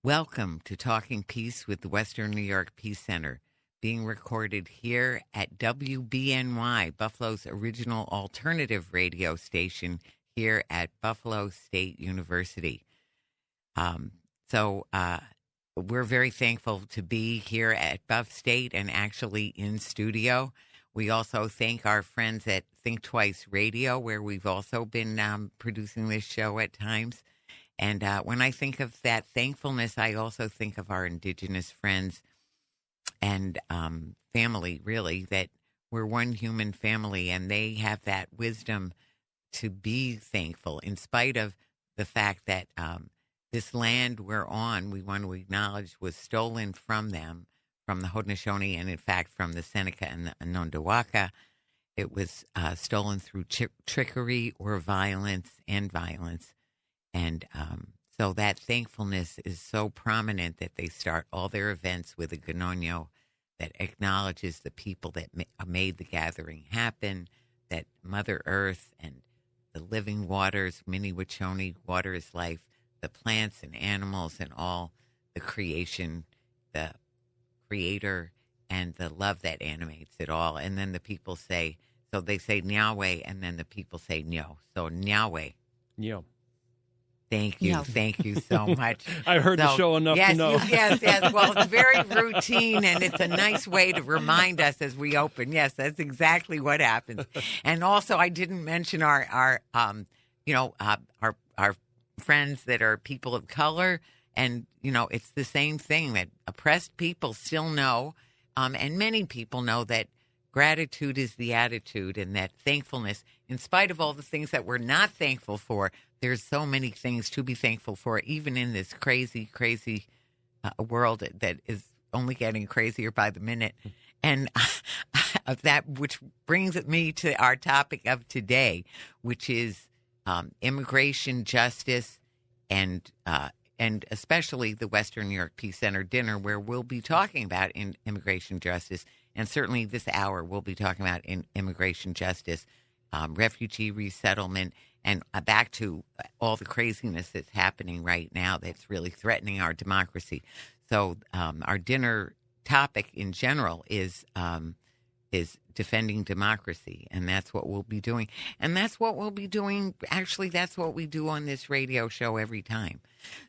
Welcome to Talking Peace with the Western New York Peace Center, being recorded here at WBNY, Buffalo's original alternative radio station here at Buffalo State University. So we're very thankful to be here at Buff State and actually in studio. We also thank our friends at Think Twice Radio, where we've also been producing this show at times. And when I think of that thankfulness, I also think of our Indigenous friends and family, really, that we're one human family, and they have that wisdom to be thankful in spite of the fact that this land we're on, we want to acknowledge, was stolen from them, from the Haudenosaunee, and in fact from the Seneca and the Anondawaka. It was stolen through trickery or violence and violence. And so that thankfulness is so prominent that they start all their events with a Ganonyo that acknowledges the people that made the gathering happen, that Mother Earth and the living waters, Mini-Wachoni, water is life, the plants and animals and all the creation, the creator, and the love that animates it all. And then the people say, so they say Nyahweh, and then the people say Nyo. So Nyahweh. Nyo. Thank you. Yeah. Thank you so much. I've heard the show enough to know. Yes. Well, it's very routine, and it's a nice way to remind us as we open. Yes, that's exactly what happens. And also, I didn't mention our friends that are people of color, and it's the same thing that oppressed people still know, and many people know that gratitude is the attitude, and that thankfulness, in spite of all the things that we're not thankful for, there's so many things to be thankful for, even in this crazy, crazy world that is only getting crazier by the minute. And that, which brings me to our topic of today, which is immigration justice, and especially the Western New York Peace Center dinner, where we'll be talking about immigration justice. And certainly this hour we'll be talking about immigration justice, refugee resettlement, and back to all the craziness that's happening right now that's really threatening our democracy. So our dinner topic in general is defending democracy, and that's what we'll be doing. And that's what we'll be doing. Actually, that's what we do on this radio show every time.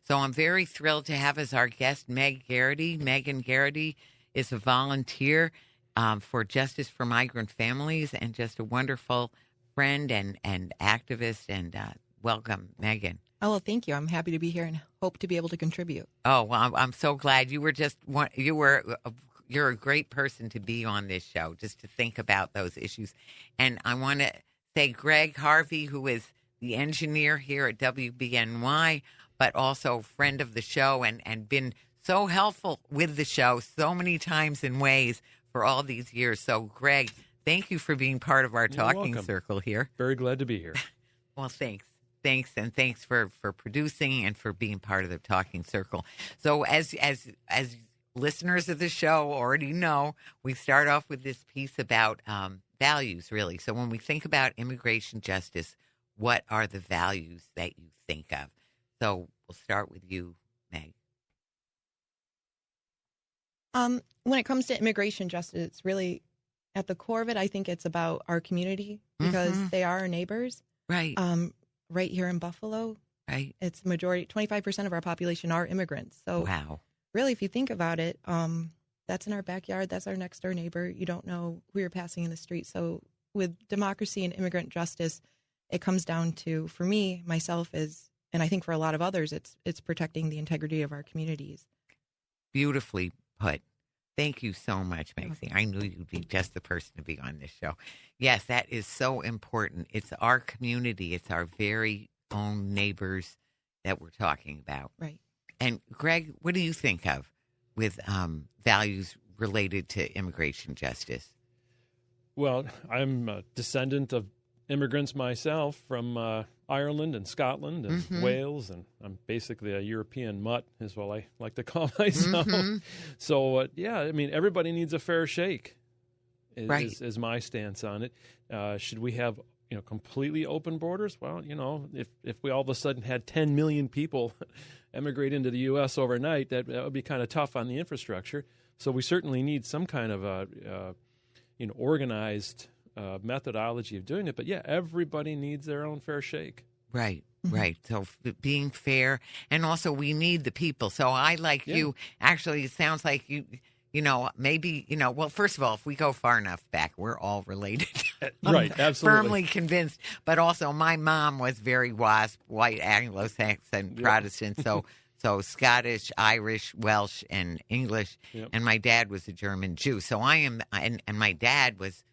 So I'm very thrilled to have as our guest Meg Garrity. Megan Garrity is a volunteer for Justice for Migrant Families, and just a wonderful friend and activist. And welcome, Megan. Oh, well, thank you. I'm happy to be here and hope to be able to contribute. Oh, well, I'm so glad. You're a great person to be on this show, just to think about those issues. And I want to say Greg Harvey, who is the engineer here at WBNY, but also friend of the show and been so helpful with the show so many times and ways for all these years. So, Greg, thank you for being part of our talking circle here. Very glad to be here. Well, thanks. And thanks for producing and for being part of the talking circle. So as listeners of the show already know, we start off with this piece about values, really. So when we think about immigration justice, what are the values that you think of? So we'll start with you, Meg. When it comes to immigration justice, it's really at the core of it, I think it's about our community, because they are our neighbors. Right. Right here in Buffalo. Right. It's majority, 25% of our population are immigrants. So wow. Really, if you think about it, that's in our backyard. That's our next door neighbor. You don't know who you're passing in the street. So with democracy and immigrant justice, it comes down to, for me, myself, and I think for a lot of others, it's protecting the integrity of our communities. Beautifully put. Thank you so much, Maxie. I knew you'd be just the person to be on this show. Yes, that is so important. It's our community. It's our very own neighbors that we're talking about. Right. And Greg, what do you think of with values related to immigration justice? Well, I'm a descendant of immigrants myself from Ireland and Scotland and Wales, and I'm basically a European mutt, is what I like to call myself. So, yeah, I mean, everybody needs a fair shake, is my stance on it. Should we have completely open borders? Well, if we all of a sudden had 10 million people, emigrate into the U.S. overnight. That would be kind of tough on the infrastructure. So we certainly need some kind of a organized methodology of doing it. But yeah, everybody needs their own fair shake. Right. Right. So being fair, and also we need the people. So I like you. Actually, it sounds like maybe, well, first of all, if we go far enough back, we're all related. Right. Absolutely. Firmly convinced. But also my mom was very WASP, white Anglo-Saxon Protestant. So Scottish, Irish, Welsh, and English. Yep. And my dad was a German Jew. So I am, and my dad was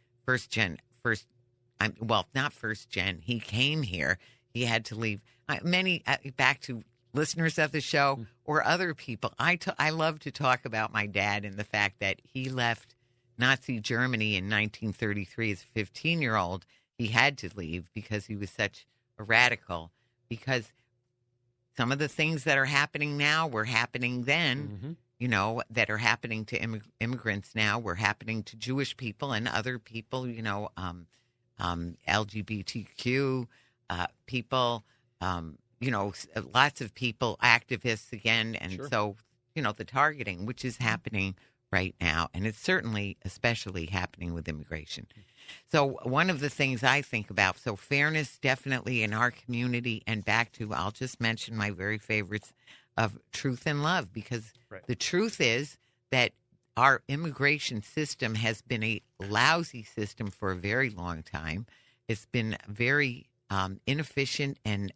not first gen. He came here. He had to leave. Back to listeners of the show or other people, I love to talk about my dad and the fact that he left Nazi Germany in 1933 as a 15-year-old. He had to leave because he was such a radical, because some of the things that are happening now were happening then, that are happening to immigrants now were happening to Jewish people and other people, LGBTQ people, lots of people, activists again. And so, the targeting, which is happening right now. And it's certainly especially happening with immigration. So one of the things I think about, so fairness definitely in our community, and back to, I'll just mention my very favorites of truth and love, because the truth is that our immigration system has been a lousy system for a very long time. It's been very inefficient and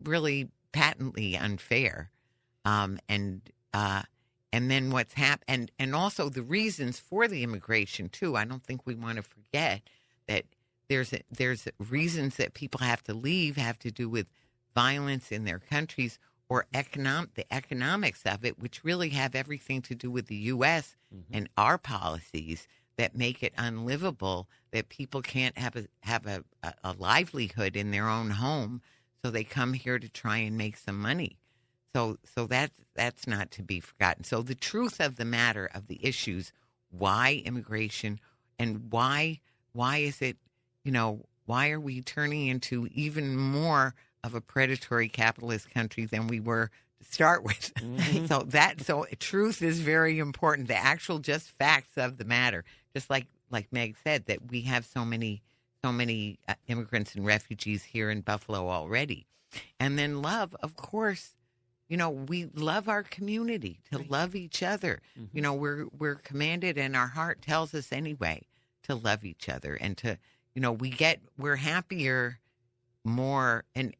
really patently unfair, and then what's happened, and also the reasons for the immigration too. I don't think we want to forget that there's reasons that people have to leave have to do with violence in their countries, or the economics of it, which really have everything to do with the U.S. and our policies that make it unlivable, that people can't have a livelihood in their own home, so they come here to try and make some money. So that's not to be forgotten. So the truth of the matter of the issues, why immigration, and why is it, why are we turning into even more of a predatory capitalist country than we were to start with? So truth is very important. The actual just facts of the matter, just like Meg said, that we have so many immigrants and refugees here in Buffalo already. And then love, of course, we love our community, to love each other. We're commanded, and our heart tells us anyway, to love each other, and to, we're happier more, and,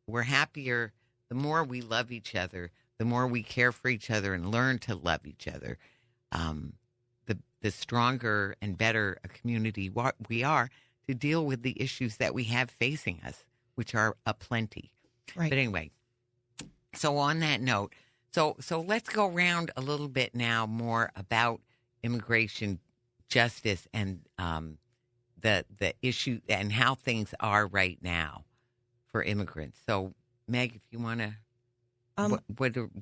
we're happier the more we love each other, the more we care for each other and learn to love each other. The stronger and better a community we are to deal with the issues that we have facing us, which are aplenty. Right. But anyway, so on that note, so let's go around a little bit now more about immigration justice and the issue and how things are right now for immigrants. So, Meg, if you want to,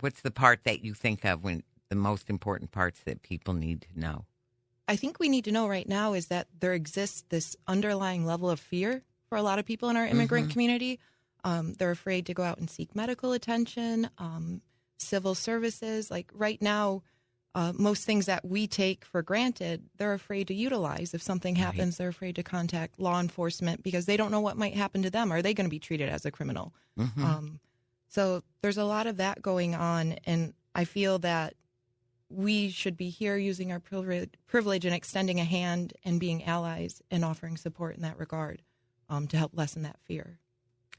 what's the part that you think of when the most important parts that people need to know? I think we need to know right now is that there exists this underlying level of fear for a lot of people in our immigrant community. They're afraid to go out and seek medical attention, civil services. Like right now, most things that we take for granted, they're afraid to utilize. If something happens, they're afraid to contact law enforcement because they don't know what might happen to them. Are they going to be treated as a criminal? So there's a lot of that going on, and I feel that we should be here using our privilege and extending a hand and being allies and offering support in that regard to help lessen that fear.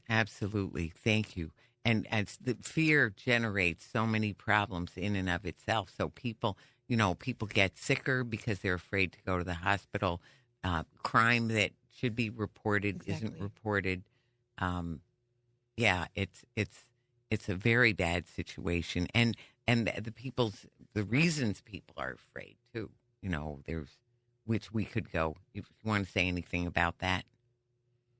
Absolutely. Thank you. And the fear generates so many problems in and of itself. So people get sicker because they're afraid to go to the hospital. Crime that should be reported isn't reported. It's a very bad situation. And the reasons people are afraid too, there's, which we could go, if you want to say anything about that.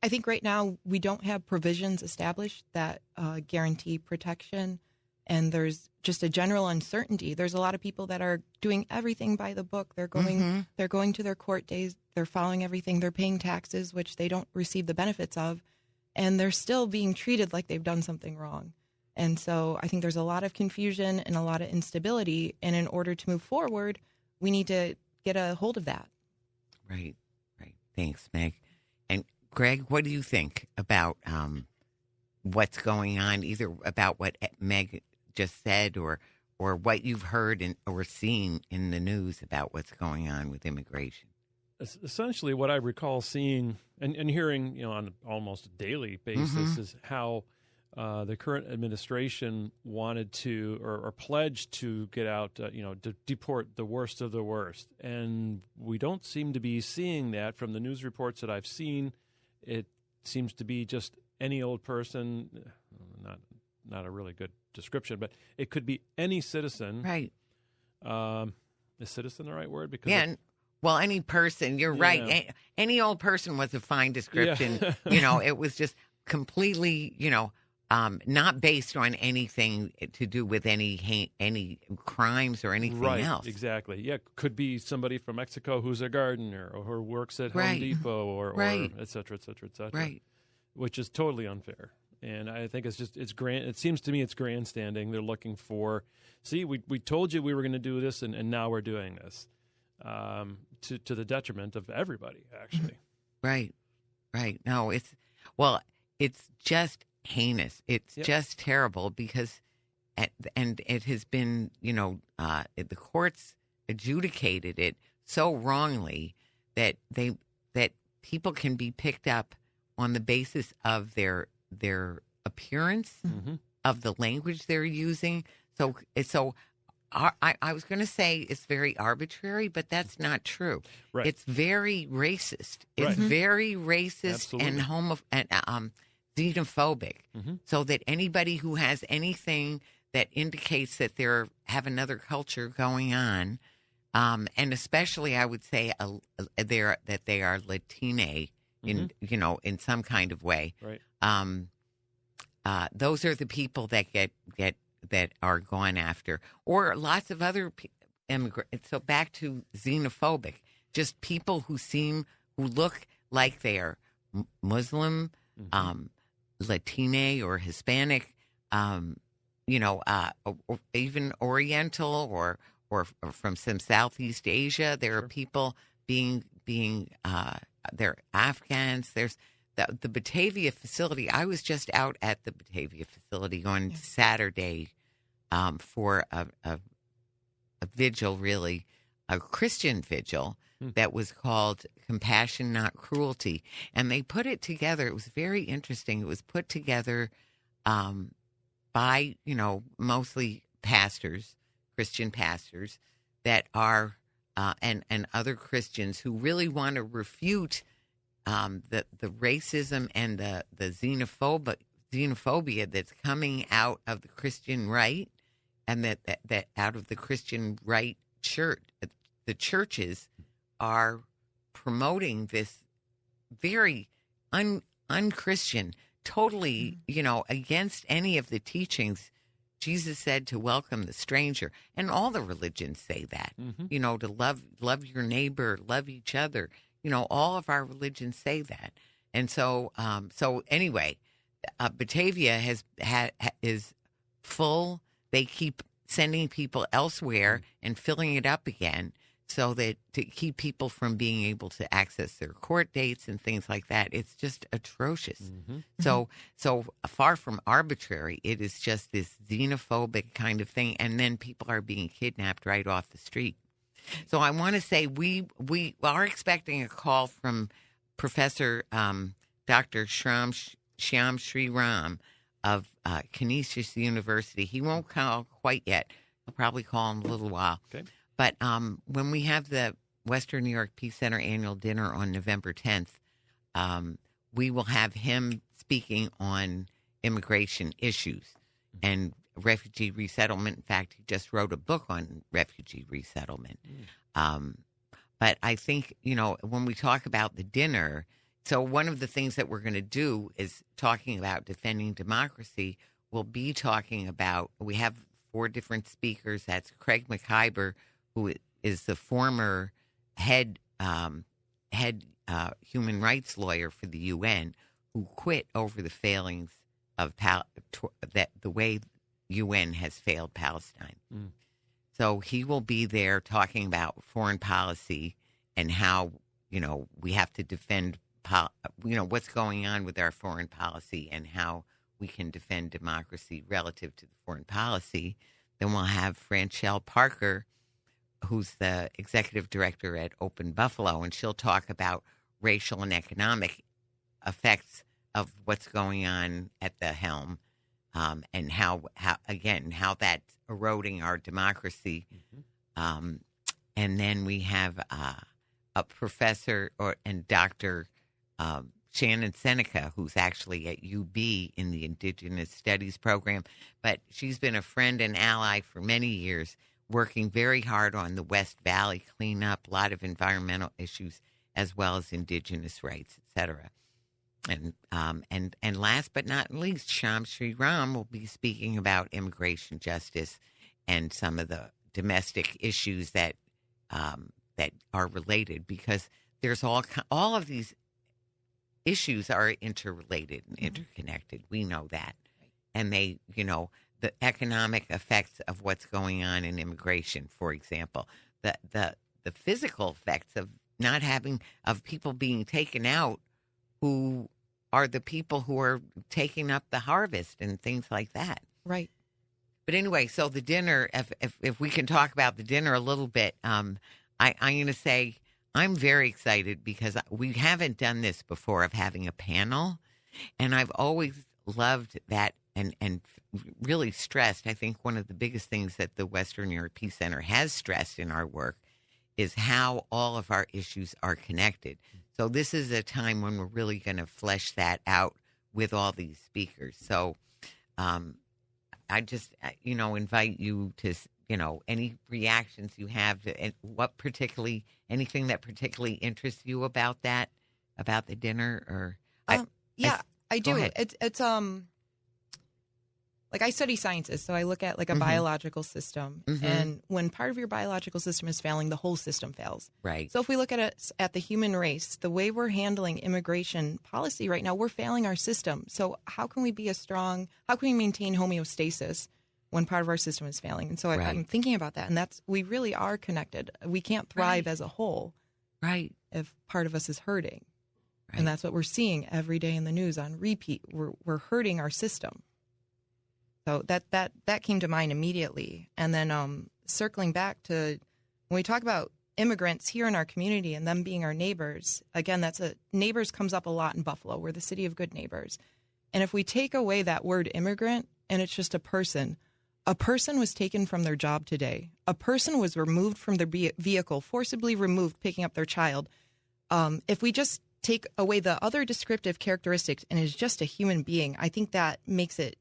I think right now we don't have provisions established that guarantee protection, and there's just a general uncertainty. There's a lot of people that are doing everything by the book. They're going to their court days. They're following everything. They're paying taxes, which they don't receive the benefits of, and they're still being treated like they've done something wrong. And so I think there's a lot of confusion and a lot of instability. And in order to move forward, we need to get a hold of that. Right. Thanks, Meg. And Greg, what do you think about what's going on, either about what Meg just said or what you've heard or seen in the news about what's going on with immigration? Essentially, what I recall seeing and hearing, on an almost daily basis is how the current administration wanted to or pledged to get out, to deport the worst of the worst. And we don't seem to be seeing that from the news reports that I've seen. It seems to be just any old person, not a really good description, but it could be any citizen. Right. Is citizen the right word? Because well, any person, you're right. Any old person was a fine description. Yeah. It was just completely, not based on anything to do with any crimes or anything else. Exactly. Yeah, could be somebody from Mexico who's a gardener or who works at Home Right. Depot or et cetera, et cetera, et cetera. Right. Which is totally unfair. And I think it's grand. It seems to me it's grandstanding. They're looking for, see, we told you we were going to do this, and now we're doing this, to the detriment of everybody, actually. Right. No, it's just heinous. It's just terrible because, and it has been, the courts adjudicated it so wrongly that people can be picked up on the basis of their appearance, of the language they're using. So I was going to say it's very arbitrary, but that's not true. Right. It's very racist. It's Right. very racist Absolutely. and xenophobic. So that anybody who has anything that indicates that they have another culture going on, and especially I would say that they are Latina in some kind of way. Right. Those are the people that that are gone after, or lots of other immigrants. So back to xenophobic, just people who look like they are Muslim, Latina or Hispanic, or even Oriental or from some Southeast Asia. There are people being they're Afghans. There's the Batavia facility. I was just out at the Batavia facility on Saturday for a vigil, really, a Christian vigil that was called Compassion, Not Cruelty. And they put it together. It was very interesting. It was put together by, mostly pastors, Christian pastors that are and other Christians who really want to refute the racism and the xenophobia that's coming out of the Christian right, and that out of the Christian right church. The churches are promoting this very unchristian, totally, against any of the teachings. Jesus said to welcome the stranger, and all the religions say that, to love your neighbor, love each other. All of our religions say that. And so anyway, Batavia is full. They keep sending people elsewhere and filling it up again so that to keep people from being able to access their court dates and things like that. It's just atrocious. So far from arbitrary, it is just this xenophobic kind of thing. And then people are being kidnapped right off the street. So I want to say we are expecting a call from Professor Dr. Sriram of Canisius University. He won't call quite yet. He'll probably call in a little while. Okay. But when we have the Western New York Peace Center annual dinner on November 10th, we will have him speaking on immigration issues and refugee resettlement. In fact, he just wrote a book on refugee resettlement. But I think, when we talk about the dinner, so one of the things that we're going to do is talking about defending democracy. We'll be talking about, we have 4 different speakers. That's Craig McIver, who is the former head human rights lawyer for the UN, who quit over the failings of the way UN has failed Palestine. So he will be there talking about foreign policy and how, we have to defend, what's going on with our foreign policy and how we can defend democracy relative to the foreign policy. Then we'll have Franchelle Parker, who's the executive director at Open Buffalo, and she'll talk about racial and economic effects of what's going on at the helm, and how that's eroding our democracy. And then we have a professor and Dr. Shannon Seneca, who's actually at UB in the Indigenous Studies program, but she's been a friend and ally for many years, working very hard on the West Valley cleanup, a lot of environmental issues, as well as indigenous rights, et cetera. And last but not least, Sriram will be speaking about immigration justice and some of the domestic issues that are related, because there's all of these issues are interrelated and interconnected. We know that. And they, the economic effects of what's going on in immigration, for example, the physical effects of not having, of people being taken out who are the people who are taking up the harvest and things like that. Right. But anyway, so the dinner, if we can talk about the dinner a little bit, I'm going to say I'm very excited because we haven't done this before, of having a panel. And I've always loved that and really stressed. I think one of the biggest things that the Western New York Peace Center has stressed in our work is how all of our issues are connected. So this is a time when we're really going to flesh that out with all these speakers. So I just, invite you to, any reactions you have to, and anything that particularly interests you about that, about the dinner, or I do. Ahead. It's like I study sciences, so I look at like a biological system, and when part of your biological system is failing, the whole system fails. Right. So if we look at the human race, the way we're handling immigration policy right now, we're failing our system. So how can we how can we maintain homeostasis when part of our system is failing? And so I'm thinking about that, and we really are connected. We can't thrive as a whole, right, if part of us is hurting. Right. And that's what we're seeing every day in the news on repeat. We're hurting our system. So that came to mind immediately. And then circling back to when we talk about immigrants here in our community and them being our neighbors, again, neighbors comes up a lot in Buffalo. We're the city of good neighbors. And if we take away that word immigrant and it's just a person was taken from their job today. A person was removed from their vehicle, forcibly removed, picking up their child. If we just take away the other descriptive characteristics and is just a human being, I think that makes it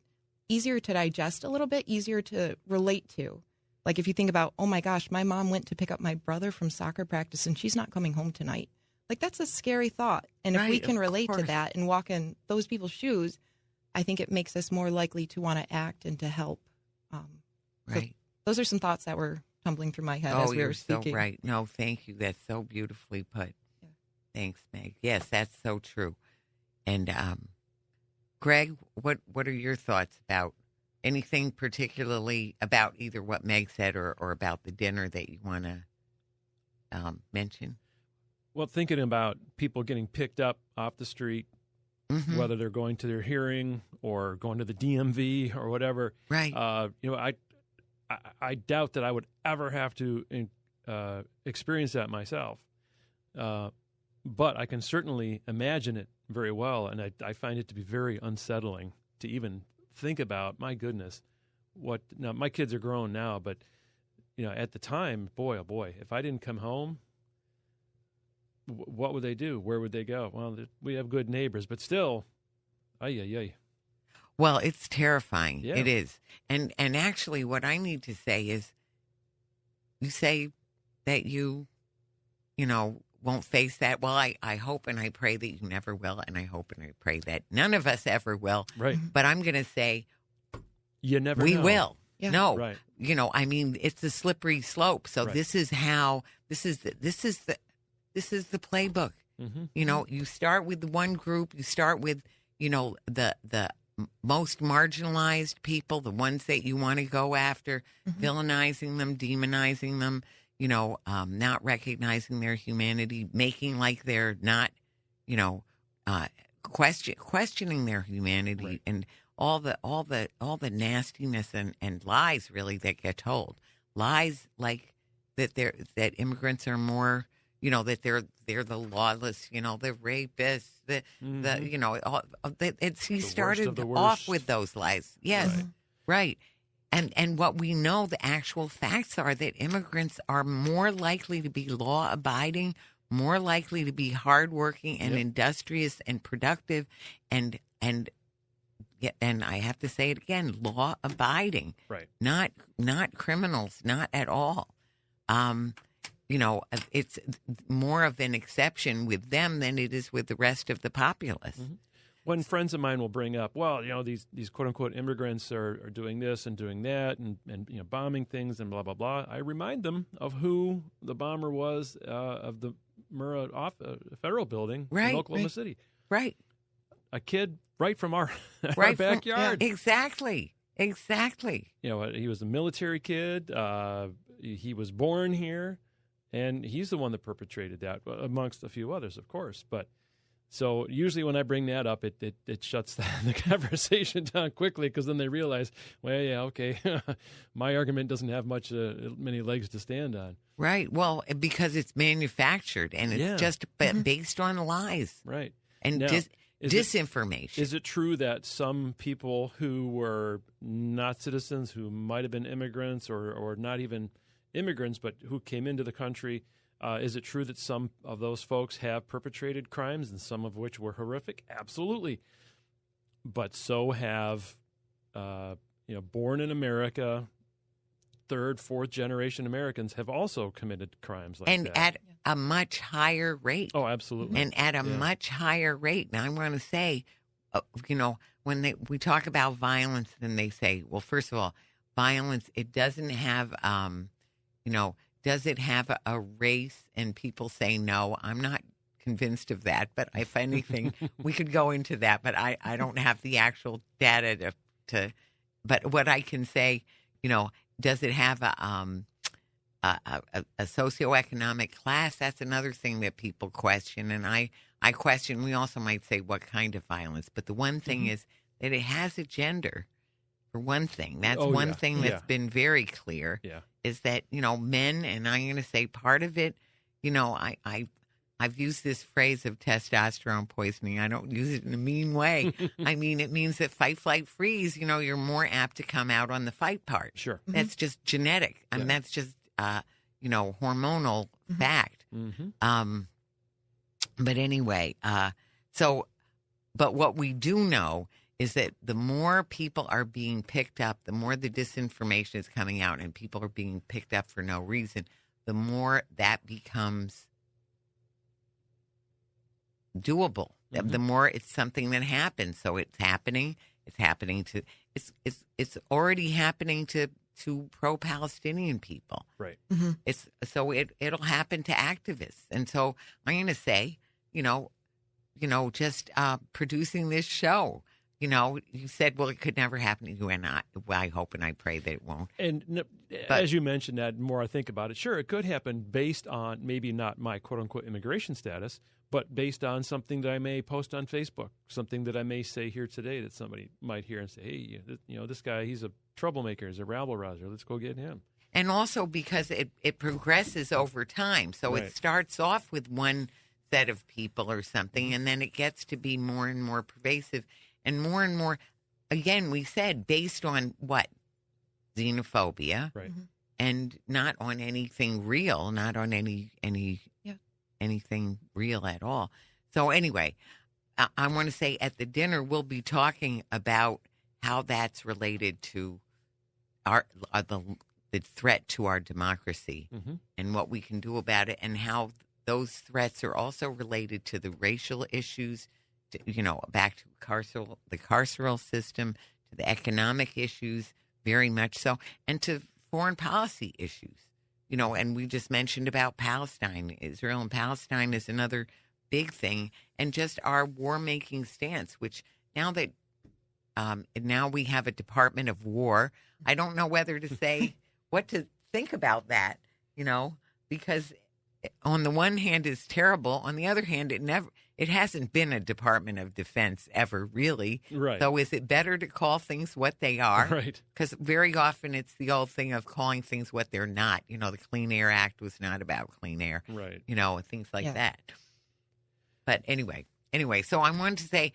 easier to digest a little bit, easier to relate to. Like if you think about, oh my gosh, my mom went to pick up my brother from soccer practice and she's not coming home tonight. Like that's a scary thought. And if we can relate to that and walk in those people's shoes, I think it makes us more likely to want to act and to help. So those are some thoughts that were tumbling through my head as we were speaking. So right. No, thank you. That's so beautifully put. Yeah. Thanks, Meg. Yes, that's so true. And Greg, what are your thoughts about anything particularly about either what Meg said or about the dinner that you want to mention? Well, thinking about people getting picked up off the street, whether they're going to their hearing or going to the DMV or whatever. Right. I doubt that I would ever have to experience that myself. But I can certainly imagine it very well, and I find it to be very unsettling to even think about. My goodness, now my kids are grown now, but at the time, boy, oh boy, if I didn't come home, what would they do? Where would they go? Well, we have good neighbors, but still, ay. Well, it's terrifying. Yeah. It is. And actually what I need to say is, you say that you won't face that. Well, I hope and I pray that you never will, and I hope and I pray that none of us ever will. Right. But I'm going to say, you never we know. will. Yeah. No. Right. I mean, it's a slippery slope. So this is the playbook. You start with one group, you start with, the most marginalized people, the ones that you want to go after, villainizing them, demonizing them, not recognizing their humanity, making like they're not, questioning their humanity, Right. and all the nastiness and lies really that get told. Lies like that immigrants are more, that they're the lawless, the rapists, he started the off worst. with those lies. Yes, right. And what we know, the actual facts are that immigrants are more likely to be law abiding, more likely to be hardworking and industrious and productive, and I have to say it again, law abiding, Right? Not criminals, not at all. It's more of an exception with them than it is with the rest of the populace. When friends of mine will bring up, well, these quote unquote immigrants are doing this and doing that and bombing things and blah blah blah, I remind them of who the bomber was of the Murrah federal building in Oklahoma City. Right. A kid right from our right backyard. Exactly. He was a military kid. He was born here, and he's the one that perpetrated that, amongst a few others, of course. But so usually when I bring that up, it shuts the conversation down quickly, because then they realize, well, yeah, okay, my argument doesn't have many legs to stand on. Right. Well, because it's manufactured and it's just based on lies. Right. And now, disinformation. Is it true that some people who were not citizens, who might have been immigrants or not even immigrants, but who came into the country, is it true that some of those folks have perpetrated crimes, and some of which were horrific? Absolutely. But so have, born in America, third, fourth generation Americans have also committed crimes like that. And at a much higher rate. Oh, absolutely. And at a much higher rate. Now, I want to say, when we talk about violence, then they say, well, first of all, violence, it doesn't have, does it have a race? And people say no. I'm not convinced of that. But if anything, we could go into that. But I don't have the actual data to. But what I can say, does it have a socioeconomic class? That's another thing that people question. And I question, we also might say what kind of violence. But the one thing is that it has a gender, for one thing. That's one thing that's been very clear, is that, men, and I'm going to say part of it, I've used this phrase of testosterone poisoning. I don't use it in a mean way. I mean, it means that fight, flight, freeze, you're more apt to come out on the fight part. Sure. That's just genetic. I mean, that's just, hormonal fact. But anyway, but what we do know is that the more people are being picked up, the more the disinformation is coming out and people are being picked up for no reason, the more that becomes doable. The more it's something that happens. So it's happening. It's already happening to pro-Palestinian people. Right. It'll happen to activists. And so I'm going to say, just producing this show, you said, well, it could never happen to you, and I hope and I pray that it won't. And as you mentioned that, the more I think about it, sure, it could happen based on maybe not my quote-unquote immigration status, but based on something that I may post on Facebook, something that I may say here today that somebody might hear and say, hey, this guy, he's a troublemaker, he's a rabble-rouser, let's go get him. And also because it progresses over time. So it starts off with one set of people or something, and then it gets to be more and more pervasive. And more, again, we said, based on what? Xenophobia. Right. And not on anything real, not on anything real at all. So anyway, I want to say at the dinner, we'll be talking about how that's related to the threat to our democracy and what we can do about it, and how those threats are also related to the racial issues, back to the carceral system, to the economic issues, very much so, and to foreign policy issues. And we just mentioned about Palestine. Israel and Palestine is another big thing, and just our war-making stance, which now that And now we have a Department of War. I don't know whether to say what to think about that, because on the one hand it's terrible. On the other hand, it hasn't been a Department of Defense ever, really. Right. So is it better to call things what they are? Right. Because very often it's the old thing of calling things what they're not. The Clean Air Act was not about clean air. Right. Things like that. But anyway, so I wanted to say,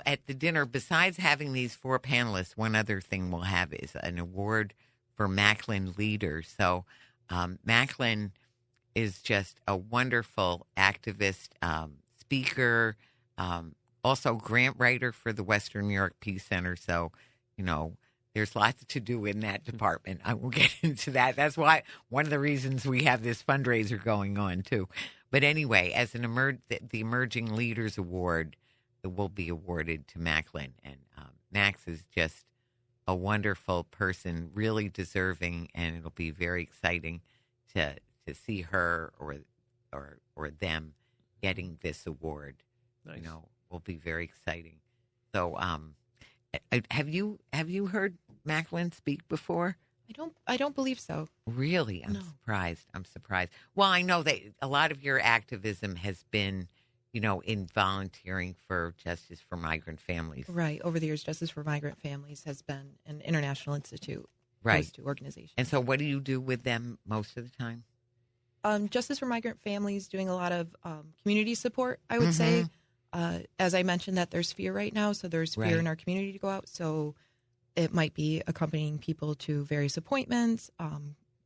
at the dinner, besides having these 4 panelists, one other thing we'll have is an award for Macklin leaders. So Macklin is just a wonderful activist, speaker, also grant writer for the Western New York Peace Center. So, there's lots to do in that department. I will get into that. That's why one of the reasons we have this fundraiser going on, too. But anyway, as the Emerging Leaders Award, it will be awarded to Macklin. And Max is just a wonderful person, really deserving, and it'll be very exciting to see her or them getting this award. Nice. Will be very exciting. So, have you heard Macklin speak before? I don't believe so. Really? I'm No. surprised. Well, I know that a lot of your activism has been, in volunteering for Justice for Migrant Families. Right. Over the years, Justice for Migrant Families has been an international institute. Right. Those 2 organizations. And so what do you do with them most of the time? Justice for Migrant Families doing a lot of community support, I would say. As I mentioned, that there's fear right now, so there's fear in our community to go out. So it might be accompanying people to various appointments,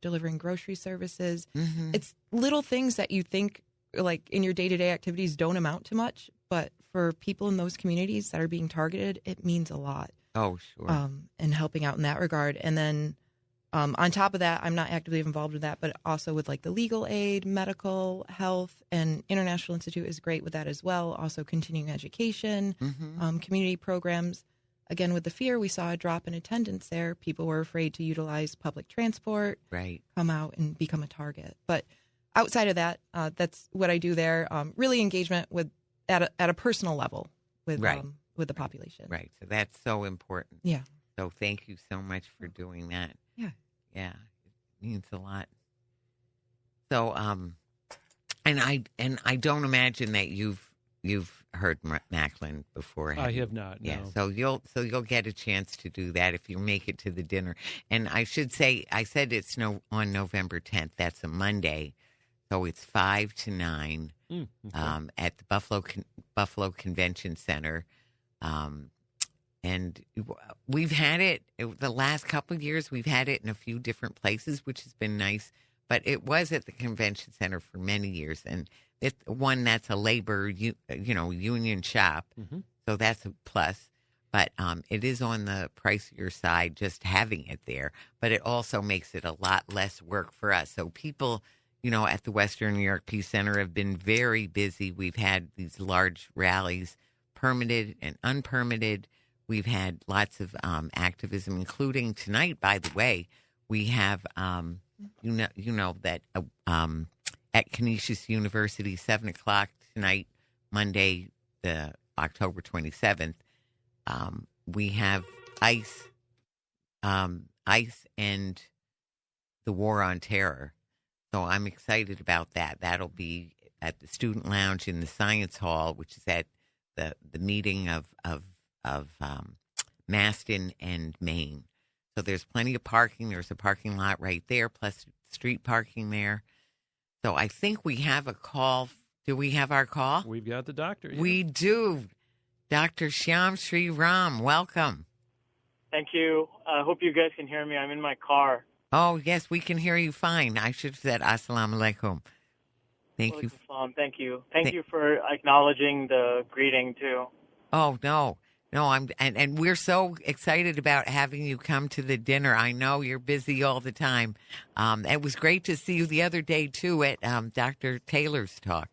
delivering grocery services. It's little things that you think, like in your day-to-day activities, don't amount to much, but for people in those communities that are being targeted, it means a lot. Oh, sure. And helping out in that regard. And then on top of that, I'm not actively involved with that, but also with like the legal aid, medical, health, and International Institute is great with that as well. Also continuing education, community programs. Again, with the fear, we saw a drop in attendance there. People were afraid to utilize public transport, come out and become a target. But outside of that, that's what I do there. Really engagement with at a personal level with the population. Right. So that's so important. Yeah. So thank you so much for doing that. Yeah, it means a lot. So, and I don't imagine that you've heard Macklin before. I have not. Yeah, no. so you'll get a chance to do that if you make it to the dinner. And I should say, I said it's on November 10th. That's a Monday, so it's 5 to 9 at the Buffalo Convention Center. And we've had it the last couple of years. We've had it in a few different places, which has been nice. But it was at the convention center for many years, and it's one that's a labor, union shop. So that's a plus. But it is on the pricier side just having it there. But it also makes it a lot less work for us. So people, at the Western New York Peace Center have been very busy. We've had these large rallies, permitted and unpermitted. We've had lots of activism, including tonight, by the way. We have, that at Canisius University, 7 o'clock tonight, Monday, the October 27th, we have ICE and the War on Terror. So I'm excited about that. That'll be at the Student Lounge in the Science Hall, which is at the meeting of Maston and Maine. So there's plenty of parking. There's a parking lot right there, plus street parking there. So I think we have a call. Do we have our call? We've got the doctor. Yeah. We do. Dr. Sriram, welcome. Thank you. I hope you guys can hear me. I'm in my car. Oh, yes, we can hear you fine. I should have said assalamu alaikum. Thank you. Thank you. Thank you for acknowledging the greeting, too. Oh, no, and we're so excited about having you come to the dinner. I know you're busy all the time. It was great to see you the other day, too, at Dr. Taylor's talk.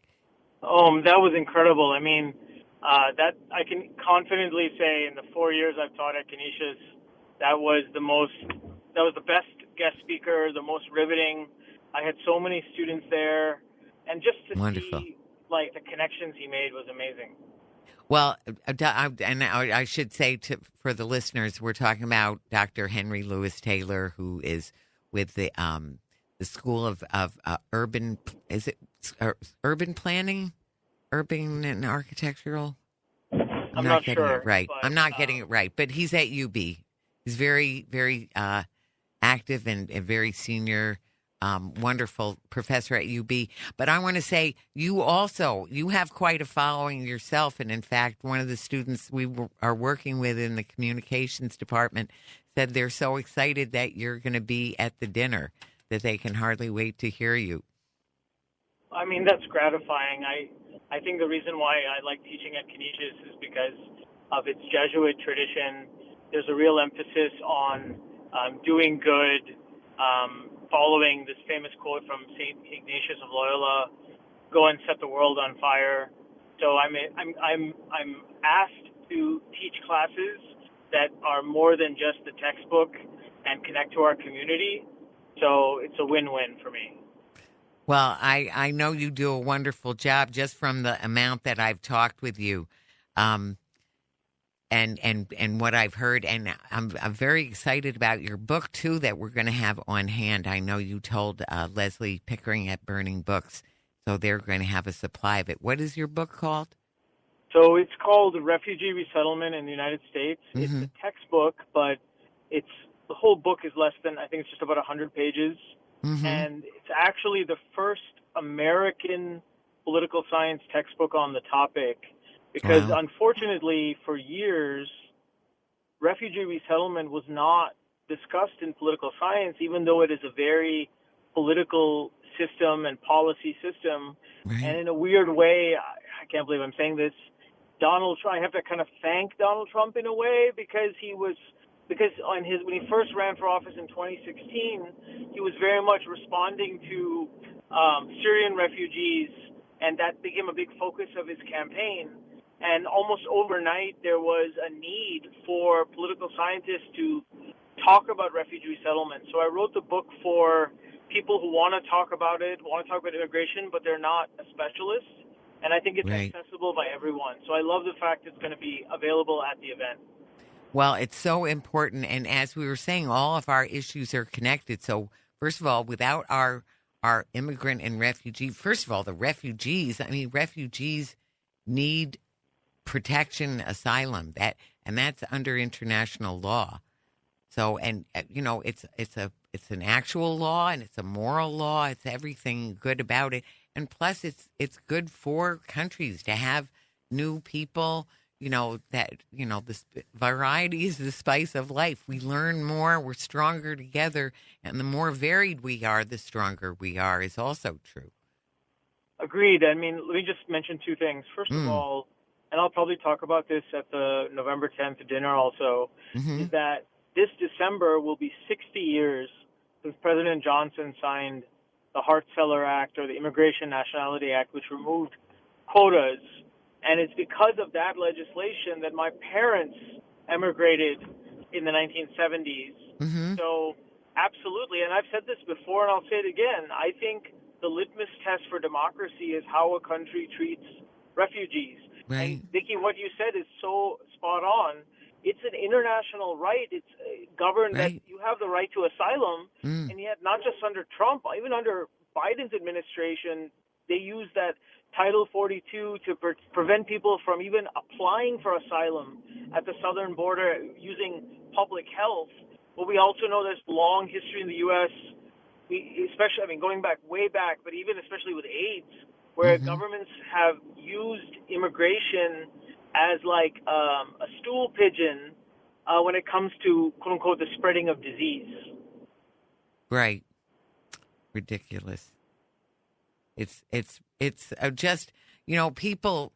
Oh, that was incredible. I mean, that I can confidently say in the 4 years I've taught at Canisius, that was the best guest speaker, the most riveting. I had so many students there, and just to Wonderful. see, like, the connections he made was amazing. Well, I should say for the listeners, we're talking about Dr. Henry Louis Taylor, who is with the School of Urban, is it urban planning, urban and architectural? I'm not getting sure, it right. but, I'm not getting it right, but he's at UB. He's very, very active and very senior. Wonderful professor at UB. But I want to say you have quite a following yourself. And in fact, one of the students we are working with in the communications department said they're so excited that you're going to be at the dinner that they can hardly wait to hear you. I mean, that's gratifying. I think the reason why I like teaching at Canisius is because of its Jesuit tradition. There's a real emphasis on doing good, following this famous quote from St. Ignatius of Loyola, "Go and set the world on fire." So I'm asked to teach classes that are more than just the textbook and connect to our community. So it's a win-win for me. Well, I know you do a wonderful job just from the amount that I've talked with you. And what I've heard, and I'm very excited about your book, too, that we're going to have on hand. I know you told Leslie Pickering at Burning Books, so they're going to have a supply of it. What is your book called? So it's called Refugee Resettlement in the United States. Mm-hmm. It's a textbook, but the whole book is less than, I think it's just about 100 pages. Mm-hmm. And it's actually the first American political science textbook on the topic. Because Wow. Unfortunately, for years, refugee resettlement was not discussed in political science, even though it is a very political system and policy system. Right. And in a weird way, I can't believe I'm saying this, I have to kind of thank Donald Trump in a way because when he first ran for office in 2016, he was very much responding to Syrian refugees, and that became a big focus of his campaign. And almost overnight, there was a need for political scientists to talk about refugee resettlement. So I wrote the book for people who want to talk about it, want to talk about immigration, but they're not a specialist. And I think it's Right. accessible by everyone. So I love the fact it's going to be available at the event. Well, it's so important. And as we were saying, all of our issues are connected. So, first of all, without our immigrant and refugee, first of all, the refugees need protection, asylum, that's under international law. So, and it's an actual law, and it's a moral law. It's everything good about it, and plus, it's good for countries to have new people. The variety is the spice of life. We learn more, we're stronger together, and the more varied we are, the stronger we are. Is also true. Agreed. I mean, let me just mention two things. First of all, and I'll probably talk about this at the November 10th dinner also, is that this December will be 60 years since President Johnson signed the Hart-Celler Act, or the Immigration Nationality Act, which removed quotas. And it's because of that legislation that my parents emigrated in the 1970s. Mm-hmm. So absolutely, and I've said this before and I'll say it again, I think the litmus test for democracy is how a country treats refugees. Right. And Vicki, what you said is so spot on. It's an international right. It's governed that you have the right to asylum, and yet not just under Trump, even under Biden's administration, they use that Title 42 to prevent people from even applying for asylum at the southern border using public health. But we also know there's long history in the U.S., going back way back, but even especially with AIDS, where governments have used immigration as like a stool pigeon when it comes to, quote unquote, the spreading of disease. Right. Ridiculous. It's just, people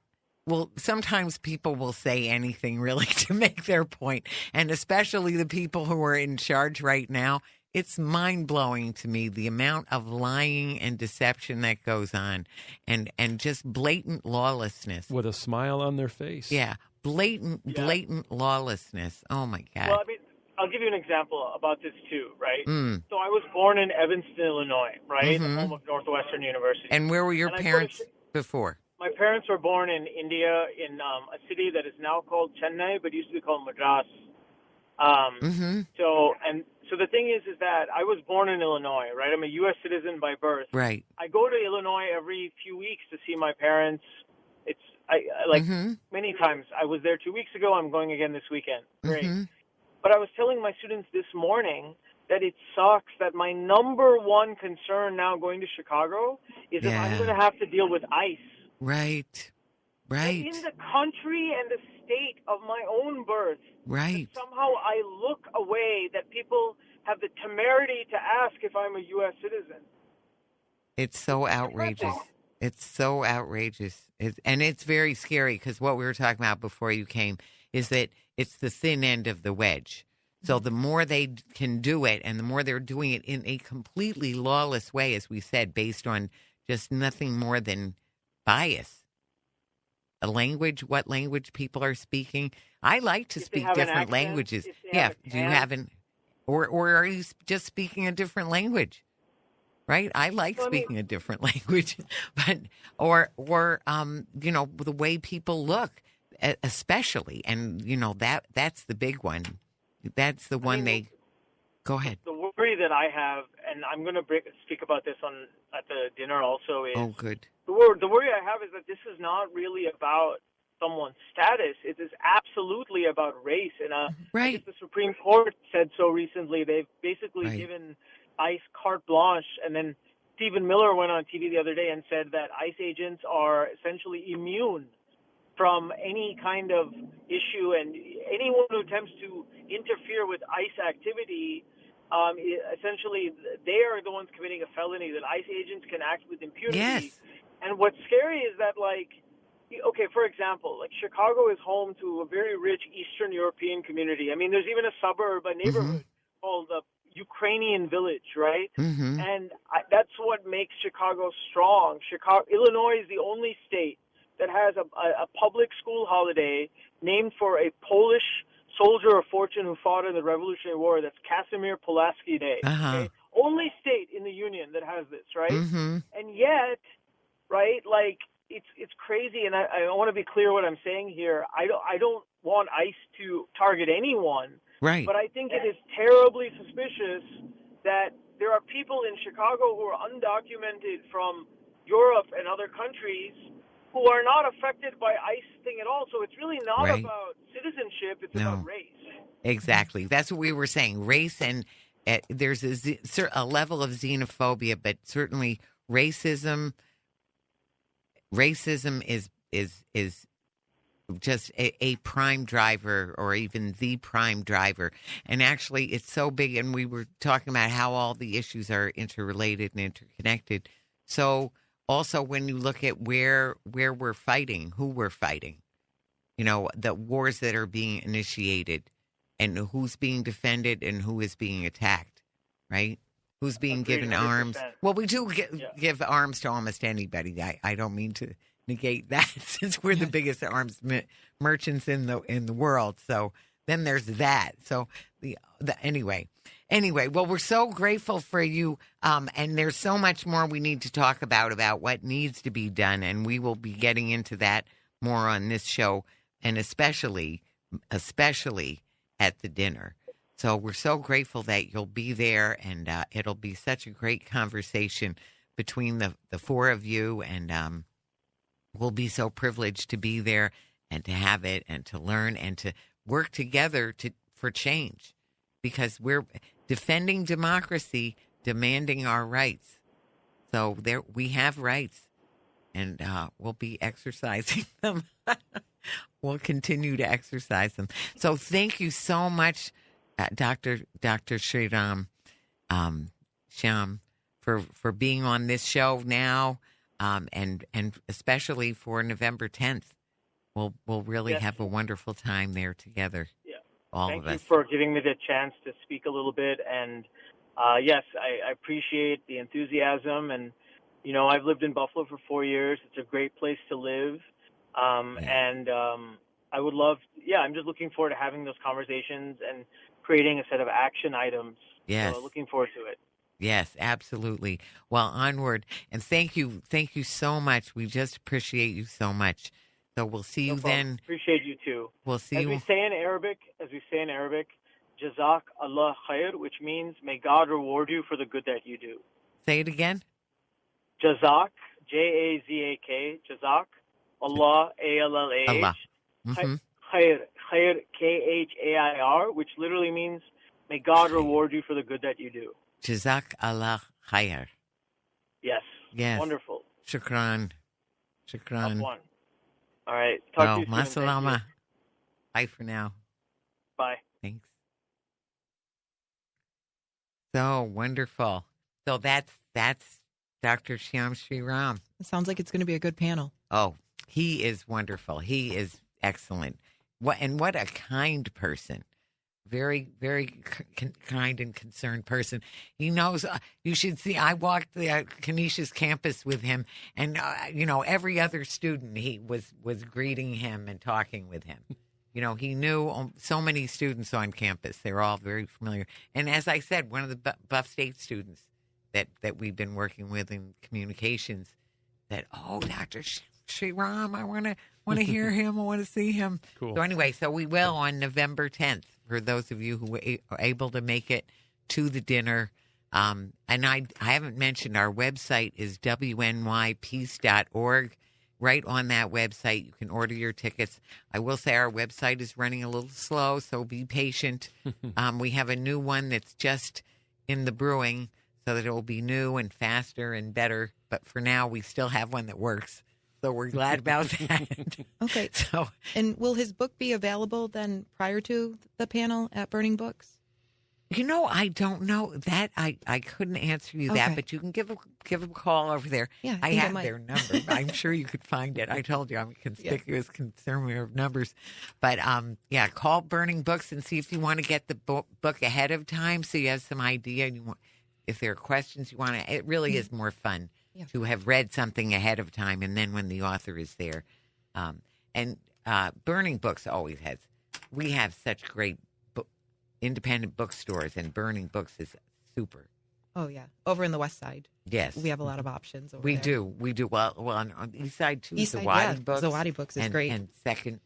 sometimes people will say anything really to make their point. And especially the people who are in charge right now. It's mind-blowing to me, the amount of lying and deception that goes on, and just blatant lawlessness. With a smile on their face. Yeah, blatant lawlessness. Oh, my God. Well, I mean, I'll give you an example about this, too, right? So I was born in Evanston, Illinois, right? Home of Northwestern University. And where were your parents before? my parents were born in India in a city that is now called Chennai, but used to be called Madras. Mm-hmm. So the thing is that I was born in Illinois, right? I'm a U.S. citizen by birth. Right. I go to Illinois every few weeks to see my parents. I Mm-hmm. many times. I was there 2 weeks ago. I'm going again this weekend. Great. Mm-hmm. But I was telling my students this morning that it sucks that my number one concern now going to Chicago is if I'm going to have to deal with ICE. Right. Right. In the country and the state of my own birth. Right. Somehow I look away that people have the temerity to ask if I'm a U.S. citizen. It's so outrageous. It's so outrageous. And it's very scary because what we were talking about before you came is that it's the thin end of the wedge. So the more they can do it and the more they're doing it in a completely lawless way, as we said, based on just nothing more than bias. A language, what language people are speaking. I like to speak different languages. Yeah, do you have an, or are you just speaking a different language? Right? I like speaking a different language, but or you know, the way people look, especially, and you know that's the big one. That's the one they. Go ahead. The worry that I have, and I'm going to speak about this at the dinner also, is good. The worry I have is that this is not really about someone's status. It is absolutely about race. And right. I guess the Supreme Court said so recently. They've basically given ICE carte blanche. And then Stephen Miller went on TV the other day and said that ICE agents are essentially immune from any kind of issue. And anyone who attempts to interfere with ICE activity, essentially they are the ones committing a felony, that ICE agents can act with impunity. Yes. And what's scary is that, like, okay, for example, like Chicago is home to a very rich Eastern European community. I mean, there's even a suburb, a neighborhood called the Ukrainian Village, right? Mm-hmm. And that's what makes Chicago strong. Illinois is the only state that has a public school holiday named for a Polish soldier of fortune who fought in the Revolutionary War. That's Casimir Pulaski Day. Okay? Only state in the Union that has this, right? Mm-hmm. And yet, right, like it's crazy. And I want to be clear what I'm saying here. I don't want ICE to target anyone. Right. But I think it is terribly suspicious that there are people in Chicago who are undocumented from Europe and other countries who are not affected by ICE thing at all. So it's really not about citizenship. It's about race. Exactly. That's what we were saying. Race, and there's a level of xenophobia, but certainly racism is just a prime driver, or even the prime driver. And actually, it's so big, and we were talking about how all the issues are interrelated and interconnected. So also, when you look at where we're fighting, who we're fighting, you know, the wars that are being initiated, and who's being defended and who is being attacked, right? Who's being given 100%. Arms? Well, we do give arms to almost anybody. I don't mean to negate that, since we're the biggest arms merchants in the world. So then there's that. So anyway, well, we're so grateful for you, and there's so much more we need to talk about what needs to be done, and we will be getting into that more on this show, and especially at the dinner. So we're so grateful that you'll be there, and it'll be such a great conversation between the four of you, and we'll be so privileged to be there and to have it and to learn and to work together for change, because we're defending democracy, demanding our rights. So we have rights, and we'll be exercising them. We'll continue to exercise them. So thank you so much, Dr. Sriram Shyam, for being on this show now, and especially for November 10th. We'll really have a wonderful time there together. Yeah. Thank you for giving me the chance to speak a little bit. And yes, I appreciate the enthusiasm. And, you know, I've lived in Buffalo for 4 years. It's a great place to live. And I would love, I'm just looking forward to having those conversations and creating a set of action items. Yes. So looking forward to it. Yes, absolutely. Well, onward. And thank you so much. We just appreciate you so much. So we'll see you No problem. then. Appreciate you too. We'll see As you. we say in Arabic, Jazak Allah khair, which means may God reward you for the good that you do. Say it again. Jazak, Jazak, Jazak, Allah, ALLAH, Allah. Mm-hmm. khair, Khair, which literally means may God reward you for the good that you do. Jazak Allah khair. Yes. Yes. Wonderful. Shukran. Up one. All right. Talk to you soon. Masalama. Bye for now. Bye. Thanks. So wonderful. So that's Dr. Shyam Sriram. It sounds like it's going to be a good panel. Oh, he is wonderful. He is excellent. What a kind person. Very, very kind and concerned person. He knows. You should see. I walked the Canisius campus with him, and every other student he was greeting him and talking with him. He knew so many students on campus. They were all very familiar. And as I said, one of the Buff State students that we've been working with in communications said, "Oh, Dr. Sriram, I want to hear him. I want to see him." Cool. So anyway, so we will on November 10th for those of you who are able to make it to the dinner. And I haven't mentioned our website is WNYPC.org. Right on that website, you can order your tickets. I will say our website is running a little slow, so be patient. We have a new one that's just in the brewing, so that it will be new and faster and better. But for now, we still have one that works. So we're glad about that. Okay. So, and will his book be available then prior to the panel at Burning Books? I don't know that. I couldn't answer you that, Okay. but you can give a call over there. Yeah, I think have might. their number. I'm sure you could find it. I told you I'm a conspicuous consumer of numbers. But call Burning Books and see if you want to get the book ahead of time, so you have some idea. And if there are questions you want to, it really is more fun to have read something ahead of time, and then when the author is there. And Burning Books always has. We have such great independent bookstores, and Burning Books is super. Oh, yeah. Over in the West Side. Yes. We have a lot of options over We there. do. We do. Well, on the East Side, too. East Side, Zawadi Books. Zawadi Books is great. And second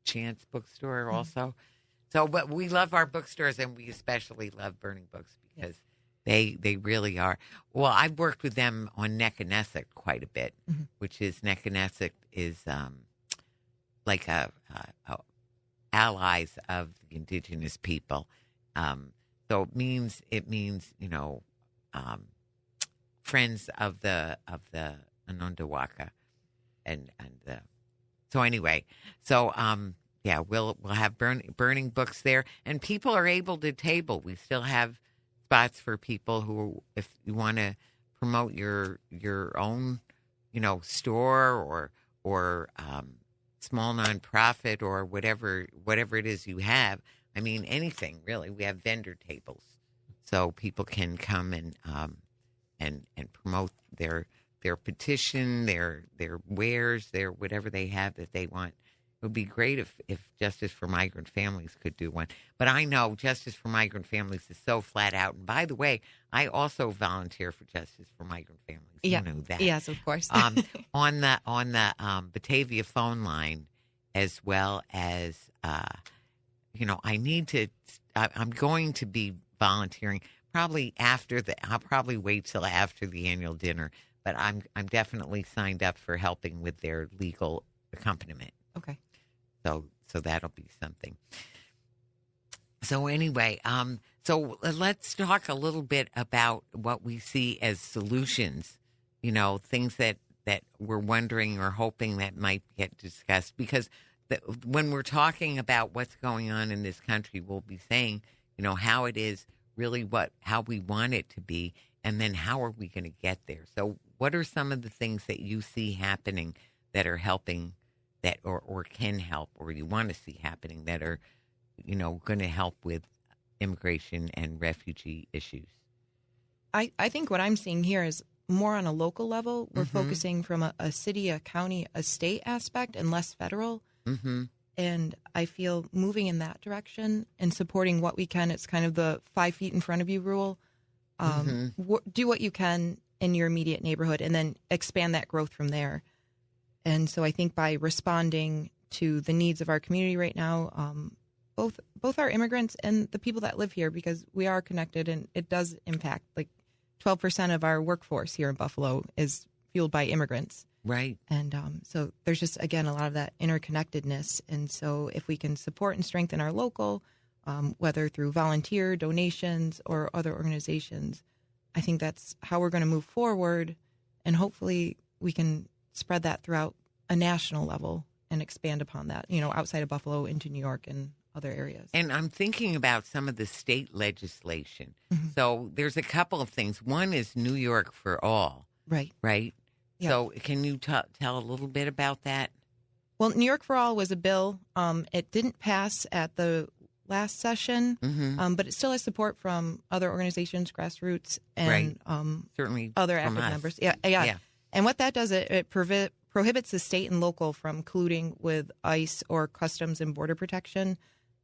Chance Bookstore also. So, but we love our bookstores, and we especially love Burning Books because they really are. Well, I've worked with them on Neckanesic quite a bit, which is Neckanesic is like a allies of the indigenous people. So it means friends of the Anundawaka, and so anyway, so we'll have burning books there, and people are able to table. We still have spots for people who, if you want to promote your own, store or small nonprofit or whatever it is you have. I mean, anything really. We have vendor tables, so people can come and promote their petition, their wares, their whatever they have that they want. It would be great if Justice for Migrant Families could do one. But I know Justice for Migrant Families is so flat out. And by the way, I also volunteer for Justice for Migrant Families. Yeah. You know that. Yes, of course. On the Batavia phone line, as well as I'm going to be volunteering probably I'll probably wait till after the annual dinner, but I'm definitely signed up for helping with their legal accompaniment. Okay. So that'll be something. So anyway, so let's talk a little bit about what we see as solutions, things that we're wondering or hoping that might get discussed. Because when we're talking about what's going on in this country, we'll be saying, how it is really how we want it to be, and then how are we going to get there? So what are some of the things that you see happening that are helping that or can help, or you want to see happening that are, going to help with immigration and refugee issues? I think what I'm seeing here is more on a local level. We're focusing from a city, a county, a state aspect, and less federal. Mm-hmm. And I feel moving in that direction and supporting what we can. It's kind of the 5 feet in front of you rule. Do what you can in your immediate neighborhood and then expand that growth from there. And so I think by responding to the needs of our community right now, both our immigrants and the people that live here, because we are connected and it does impact, like 12% of our workforce here in Buffalo is fueled by immigrants. Right. And so there's just, again, a lot of that interconnectedness. And so if we can support and strengthen our local, whether through volunteer donations or other organizations, I think that's how we're going to move forward. And hopefully we can spread that throughout a national level and expand upon that, outside of Buffalo into New York and other areas. And I'm thinking about some of the state legislation. So there's a couple of things. One is New York for All. Right. Right? Yeah. So can you tell a little bit about that? Well, New York for All was a bill. It didn't pass at the last session, but it still has support from other organizations, grassroots, and certainly other from active us. members. Yeah. And what that does, it prohibits the state and local from colluding with ICE or Customs and Border Protection,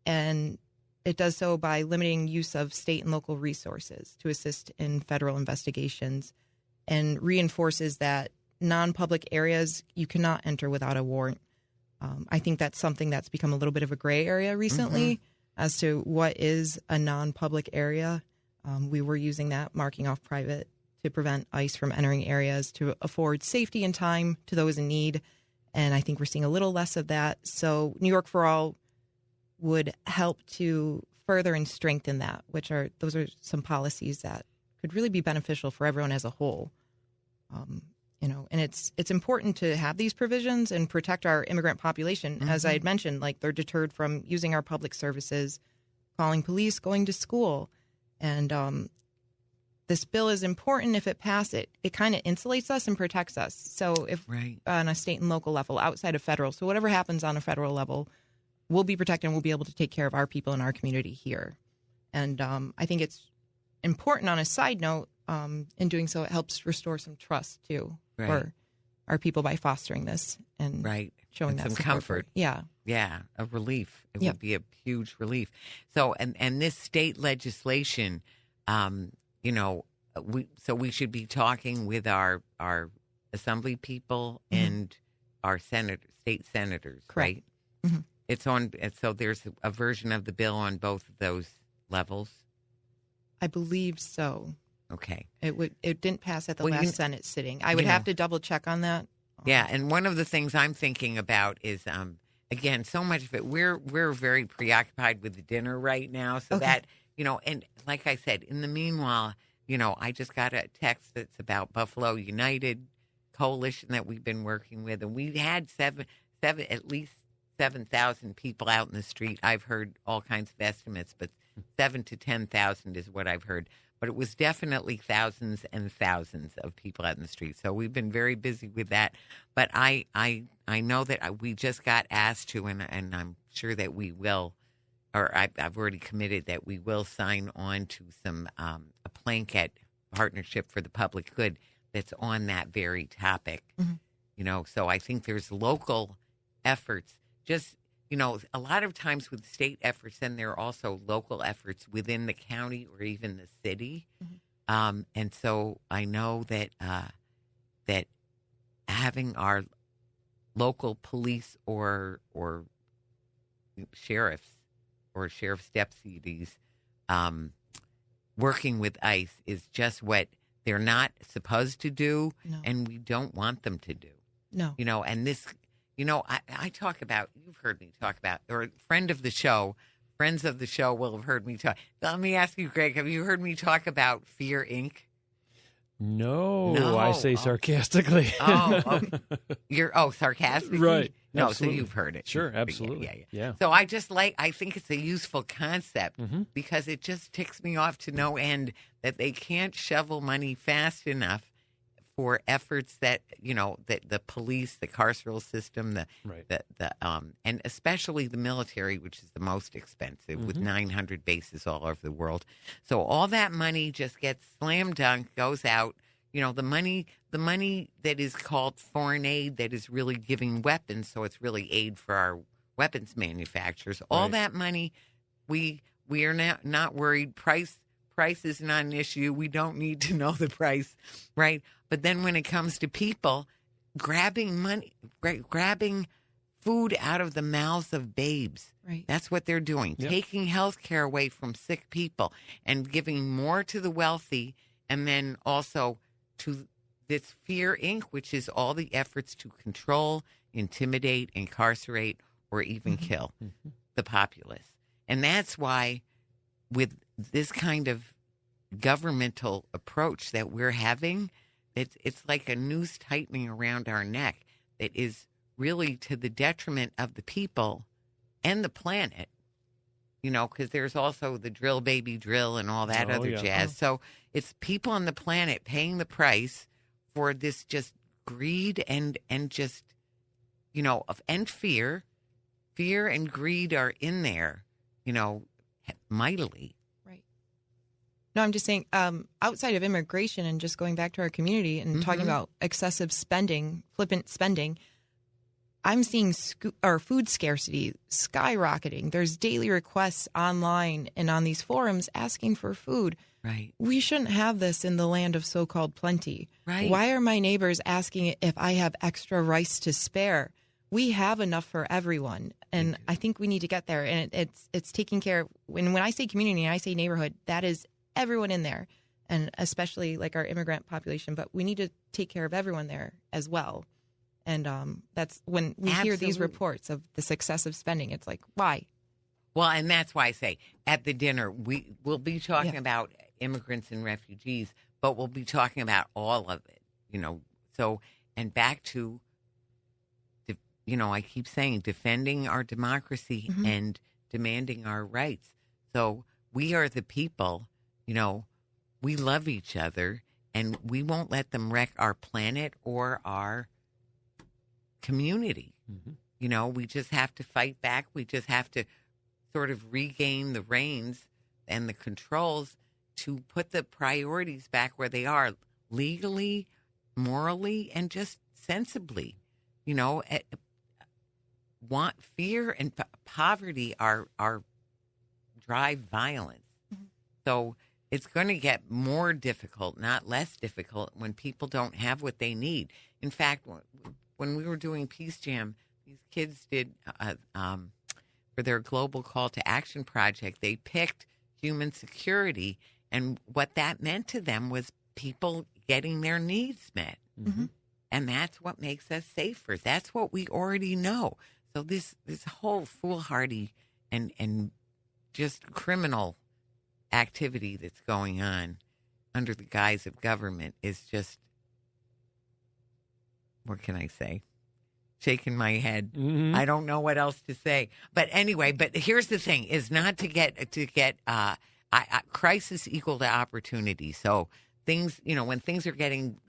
and it does so by limiting use of state and local resources to assist in federal investigations, and reinforces that non-public areas you cannot enter without a warrant. I think that's something that's become a little bit of a gray area recently as to what is a non-public area. We were using that, marking off private, to prevent ICE from entering areas to afford safety and time to those in need. And I think we're seeing a little less of that. So New York for All would help to further and strengthen that, those are some policies that could really be beneficial for everyone as a whole. And it's important to have these provisions and protect our immigrant population. As I had mentioned, like they're deterred from using our public services, calling police, going to school. And this bill is important. If it passes, it kind of insulates us and protects us. So if on a state and local level, outside of federal, so whatever happens on a federal level, we'll be protected and we'll be able to take care of our people in our community here. And I think it's important on a side note. In doing so, it helps restore some trust, too, for our people by fostering this and showing that some support. comfort. Yeah, a relief. It would be a huge relief. So, and this state legislation, we should be talking with our assembly people and our state senators, correct. Right? It's on. So there's a version of the bill on both of those levels. I believe so. Okay. It didn't pass at the last Senate sitting. I would have to double check on that. Yeah, and one of the things I'm thinking about is, again, so much of it, we're very preoccupied with the dinner right now. So that, and like I said, in the meanwhile, I just got a text that's about Buffalo United Coalition that we've been working with. And we had at least 7,000 people out in the street. I've heard all kinds of estimates, but 7,000 to 10,000 is what I've heard. But it was definitely thousands and thousands of people out in the street. So we've been very busy with that. But I know that we just got asked to, and I'm sure that we will, or I've already committed that we will sign on to some a Plankett Partnership for the Public Good that's on that very topic. So I think there's local efforts. Just a lot of times with state efforts, then there are also local efforts within the county or even the city. And so I know that that having our local police or sheriffs or sheriff's deputies working with ICE is just what they're not supposed to do, and we don't want them to do. No. And this... I talk about, you've heard me talk about, or friends of the show will have heard me talk. Let me ask you, Greg, have you heard me talk about Fear Inc.? No, I say sarcastically. You're sarcastically? Right. No, absolutely. So you've heard it. Sure, absolutely. Yeah. So I think it's a useful concept because it just ticks me off to no end that they can't shovel money fast enough for efforts that that the police, the carceral system, and especially the military, which is the most expensive, with 900 bases all over the world. So all that money just gets slam dunk, goes out. The money that is called foreign aid, that is really giving weapons, so it's really aid for our weapons manufacturers. All that money, we are not worried. Price price is not an issue. We don't need to know the price, right? But then when it comes to people grabbing money, grabbing food out of the mouths of babes, Right. that's what they're doing, taking health care away from sick people and giving more to the wealthy, and then also to this Fear Inc., which is all the efforts to control, intimidate, incarcerate, or even kill the populace. And that's why with this kind of governmental approach that we're having, it's like a noose tightening around our neck that is really to the detriment of the people and the planet, because there's also the drill baby drill and all that other jazz. So it's people on the planet paying the price for this just greed and just, and fear. Fear and greed are in there, mightily. Right. No, I'm just saying, outside of immigration and just going back to our community and talking about excessive spending, flippant spending, I'm seeing food scarcity skyrocketing. There's daily requests online and on these forums asking for food. Right. We shouldn't have this in the land of so-called plenty. Right. Why are my neighbors asking if I have extra rice to spare? We have enough for everyone, and I think we need to get there. And it's taking care of, when I say community and I say neighborhood, that is everyone in there, and especially like our immigrant population. But we need to take care of everyone there as well. And that's when we hear these reports of this excessive spending. It's like, why? Well, and that's why I say at the dinner, we'll be talking about immigrants and refugees, but we'll be talking about all of it, So, and back to, I keep saying defending our democracy and demanding our rights. So we are the people, we love each other, and we won't let them wreck our planet or our community. We just have to fight back. We just have to sort of regain the reins and the controls to put the priorities back where they are, legally, morally, and just sensibly. Fear and poverty are drive violence. So it's going to get more difficult, not less difficult, when people don't have what they need. In fact, when we were doing Peace Jam, these kids did, for their Global Call to Action project, they picked human security. And what that meant to them was people getting their needs met. And that's what makes us safer. That's what we already know. So this whole foolhardy and just criminal activity that's going on under the guise of government is just, what can I say? Shaking my head. I don't know what else to say. But anyway, here's the thing: is not to get crisis equal to opportunity. So things, when things are getting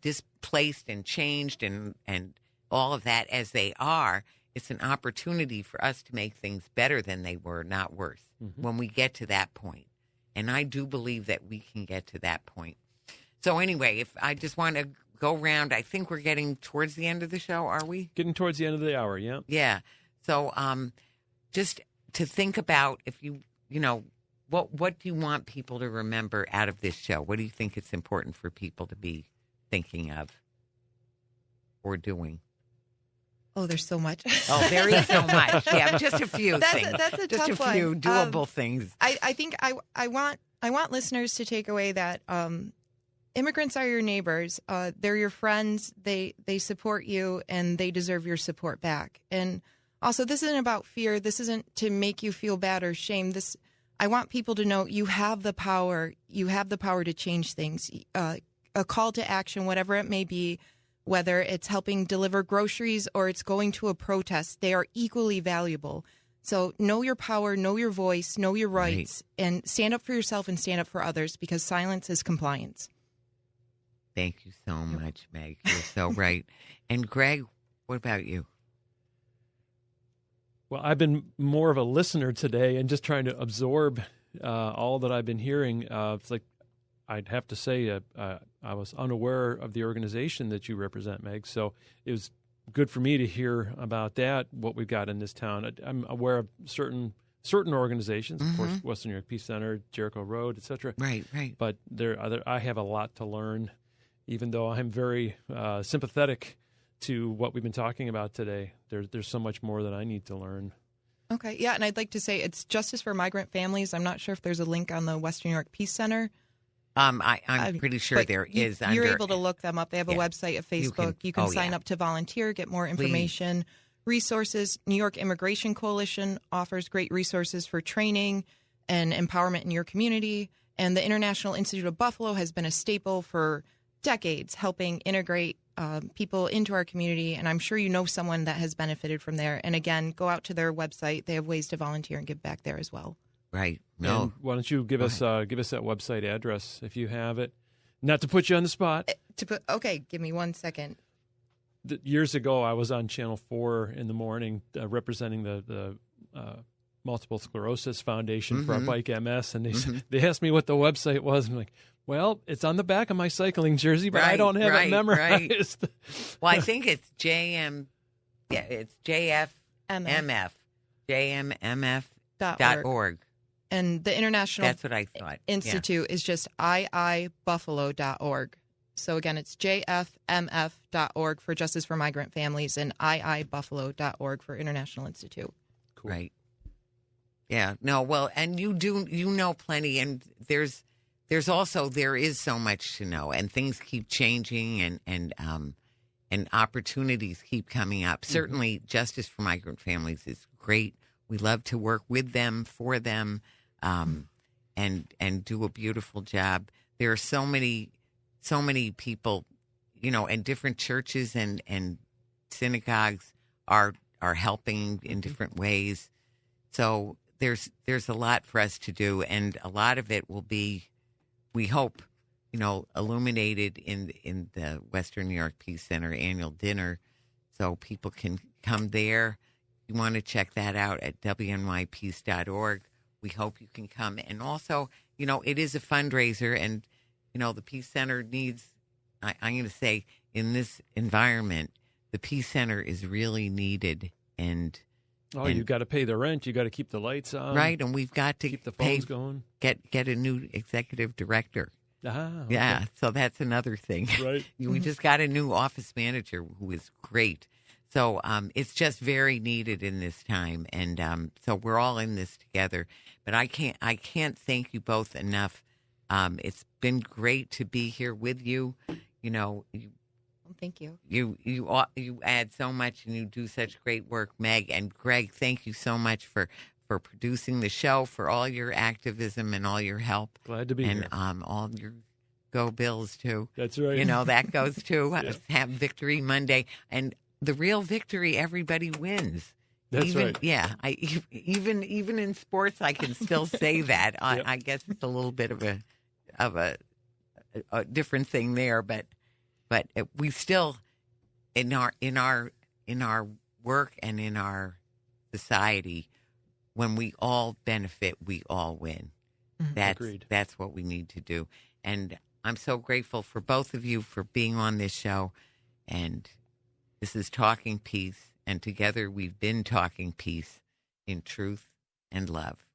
displaced and changed and all of that as they are, it's an opportunity for us to make things better than they were, not worse, when we get to that point. And I do believe that we can get to that point. So anyway, if I just want to go round, I think we're getting towards the end of the show, are we? Getting towards the end of the hour, yeah. Yeah. So just to think about, if what do you want people to remember out of this show? What do you think it's important for people to be thinking of or doing? Oh, there's so much. Oh, there is so much. Yeah, just a few things. That's a just tough a few one. doable things. I think I want listeners to take away that immigrants are your neighbors. They're your friends. They support you, and they deserve your support back. And also, this isn't about fear. This isn't to make you feel bad or shame. I want people to know you have the power. You have the power to change things. A call to action, whatever it may be, whether it's helping deliver groceries or it's going to a protest, they are equally valuable. So know your power, know your voice, know your rights, and stand up for yourself and stand up for others, because silence is compliance. Thank you so much, Meg. You're so right. And Greg, what about you? Well, I've been more of a listener today and just trying to absorb all that I've been hearing. It's like, I'd have to say I was unaware of the organization that you represent, Meg. So it was good for me to hear about that, what we've got in this town. I'm aware of certain certain organizations, of course, Western New York Peace Center, Jericho Road, etc. Right. But I have a lot to learn, even though I'm very sympathetic to what we've been talking about today. There's so much more that I need to learn. Okay, yeah, and I'd like to say it's Justice for Migrant Families. I'm not sure if there's a link on the Western New York Peace Center. I'm pretty sure there is. You're able to look them up. They have a website, a Facebook. You can sign up to volunteer, get more information, resources. New York Immigration Coalition offers great resources for training and empowerment in your community. And the International Institute of Buffalo has been a staple for decades, helping integrate people into our community. And I'm sure you know someone that has benefited from there. And again, go out to their website. They have ways to volunteer and give back there as well. Right. No. And why don't you give us that website address if you have it? Not to put you on the spot. Okay, give me 1 second. Years ago, I was on Channel 4 in the morning representing the Multiple Sclerosis Foundation for our Bike MS, and they asked me what the website was. And I'm like, well, it's on the back of my cycling jersey, but I don't have it memorized. Right. Well, I think it's it's JFMF, JMMF.org. And the International That's what I thought. Institute is just iibuffalo.org. So again, it's jfmf.org for Justice for Migrant Families and iibuffalo.org for International Institute. Cool. Right. Yeah. No, well, and you know plenty, and there is so much to know, and things keep changing, and opportunities keep coming up. Certainly, Justice for Migrant Families is great. We love to work with them, for them, and do a beautiful job. There are so many people, and different churches and synagogues are helping in different ways. So there's a lot for us to do, and a lot of it will be, we hope, illuminated in the Western New York Peace Center annual dinner, so people can come there. You want to check that out at WNYPC.org. We hope you can come. And also, it is a fundraiser, and, the Peace Center needs, I'm going to say, in this environment, the Peace Center is really needed. And you got to pay the rent. You got to keep the lights on. Right, and we've got to keep the phones going. Get a new executive director. Okay. Yeah, so that's another thing. Right. We just got a new office manager who is great. So it's just very needed in this time, and so we're all in this together. But I can't thank you both enough. It's been great to be here with you. Thank you. You add so much, and you do such great work, Meg and Greg. Thank you so much for producing the show, for all your activism and all your help. Glad to be here. And all your Go Bills too. That's right. That goes too. Yeah. Have Victory Monday, and the real victory, everybody wins. That's right. Yeah, even in sports, I can still say that. Yep. I guess it's a little bit of a different thing there, but we still in our work and in our society, when we all benefit, we all win. Agreed. That's what we need to do, and I'm so grateful for both of you for being on this show, and. This is Talking Peace, and together we've been talking peace in truth and love.